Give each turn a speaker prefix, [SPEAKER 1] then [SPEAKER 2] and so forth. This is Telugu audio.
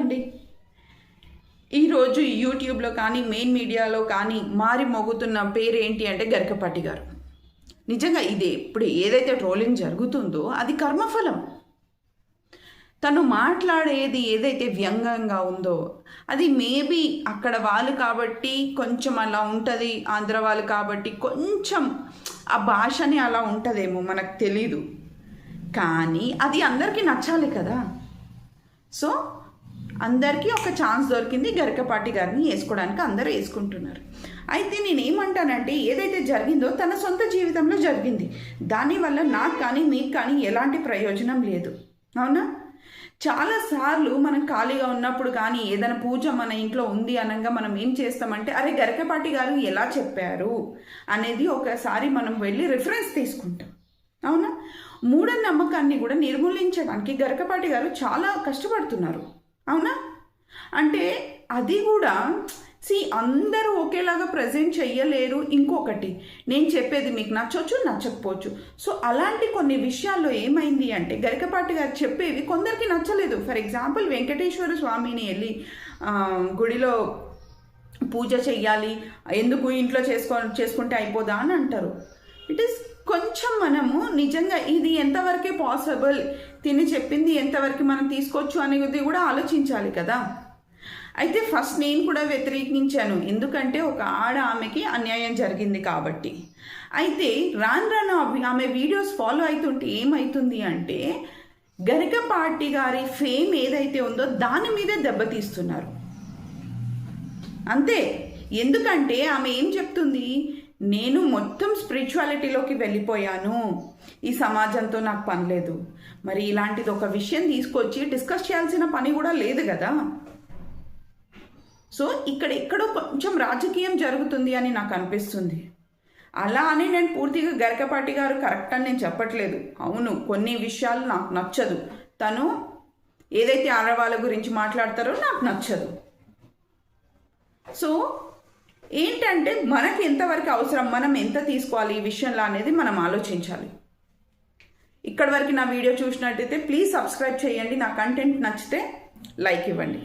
[SPEAKER 1] చెప్పండి. ఈరోజు యూట్యూబ్లో కానీ మెయిన్ మీడియాలో కానీ మారి మోగుతున్న పేరు ఏంటి అంటే గరికపాటి గారు. నిజంగా ఇది ఇప్పుడు ఏదైతే ట్రోలింగ్ జరుగుతుందో అది కర్మఫలం. తను మాట్లాడేది ఏదైతే వ్యంగ్యంగా ఉందో అది మేబీ అక్కడ వాళ్ళు కాబట్టి కొంచెం అలా ఉంటుంది, ఆంధ్ర వాళ్ళు కాబట్టి కొంచెం ఆ భాషని అలా ఉంటుందేమో, మనకు తెలీదు. కానీ అది అందరికీ నచ్చాలి కదా. సో అందరికీ ఒక ఛాన్స్ దొరికింది, గరికపాటి గారిని వేసుకోవడానికి అందరూ వేసుకుంటున్నారు. అయితే నేనేమంటానంటే ఏదైతే జరిగిందో తన సొంత జీవితంలో జరిగింది, దానివల్ల నాకు కానీ మీకు కానీ ఎలాంటి ప్రయోజనం లేదు. అవునా? చాలాసార్లు మనం ఖాళీగా ఉన్నప్పుడు కానీ ఏదైనా పూజ మన ఇంట్లో ఉంది అనగా మనం ఏం చేస్తామంటే అరే గరికపాటి గారు ఎలా చెప్పారు అనేది ఒకసారి మనం వెళ్ళి రిఫరెన్స్ తీసుకుంటాం. అవునా? మూఢనమ్మకాన్ని కూడా నిర్మూలించడానికి గరికపాటి గారు చాలా కష్టపడుతున్నారు. అవునా? అంటే అది కూడా అందరూ ఒకేలాగా ప్రజెంట్ చెయ్యలేరు. ఇంకొకటి, నేను చెప్పేది మీకు నచ్చవచ్చు, నచ్చకపోవచ్చు. సో అలాంటి కొన్ని విషయాల్లో ఏమైంది అంటే గరికపాటి గారు చెప్పేవి కొందరికి నచ్చలేదు. ఫర్ ఎగ్జాంపుల్ వెంకటేశ్వర స్వామిని వెళ్ళి గుడిలో పూజ చెయ్యాలి, ఎందుకు ఇంట్లో చేసుకుంటే అయిపోదా అని అంటారు. ఇట్ ఈస్ కొంచెం మనము నిజంగా ఇది ఎంతవరకే పాసిబుల్, తిని చెప్పింది ఎంతవరకు మనం తీసుకోవచ్చు అనేది కూడా ఆలోచించాలి కదా. అయితే ఫస్ట్ నేను కూడా వ్యతిరేకించాను, ఎందుకంటే ఒక ఆమెకి అన్యాయం జరిగింది కాబట్టి. అయితే రాను ఆమె వీడియోస్ ఫాలో అవుతుంటే ఏమవుతుంది అంటే గరికపాటి గారి ఫేమ్ ఏదైతే ఉందో దాని మీదే దెబ్బతీస్తున్నారు అంతే. ఎందుకంటే ఆమె ఏం చెప్తుంది, నేను మొత్తం స్పిరిచువాలిటీలోకి వెళ్ళిపోయాను, ఈ సమాజంతో నాకు పని లేదు. మరి ఇలాంటిది ఒక విషయం తీసుకొచ్చి డిస్కస్ చేయాల్సిన పని కూడా లేదు కదా. సో ఎక్కడో కొంచెం రాజకీయం జరుగుతుంది అని నాకు అనిపిస్తుంది. అలా అని నేను పూర్తిగా గరికపాటి గారు కరెక్ట్ అని నేను చెప్పట్లేదు. అవును, కొన్ని విషయాలు నాకు నచ్చదు, తను ఏదైతే ఆడవాళ్ళ గురించి మాట్లాడతారో నాకు నచ్చదు. సో ఏంటంటే మనకి ఎంతవరకు అవసరం, మనం ఎంత తీసుకోవాలి ఈ విషయంలో అనేది మనం ఆలోచించాలి. ఇక్కడి వరకు నా వీడియో చూసినట్టయితే ప్లీజ్ సబ్స్క్రైబ్ చేయండి. నా కంటెంట్ నచ్చితే లైక్ ఇవ్వండి.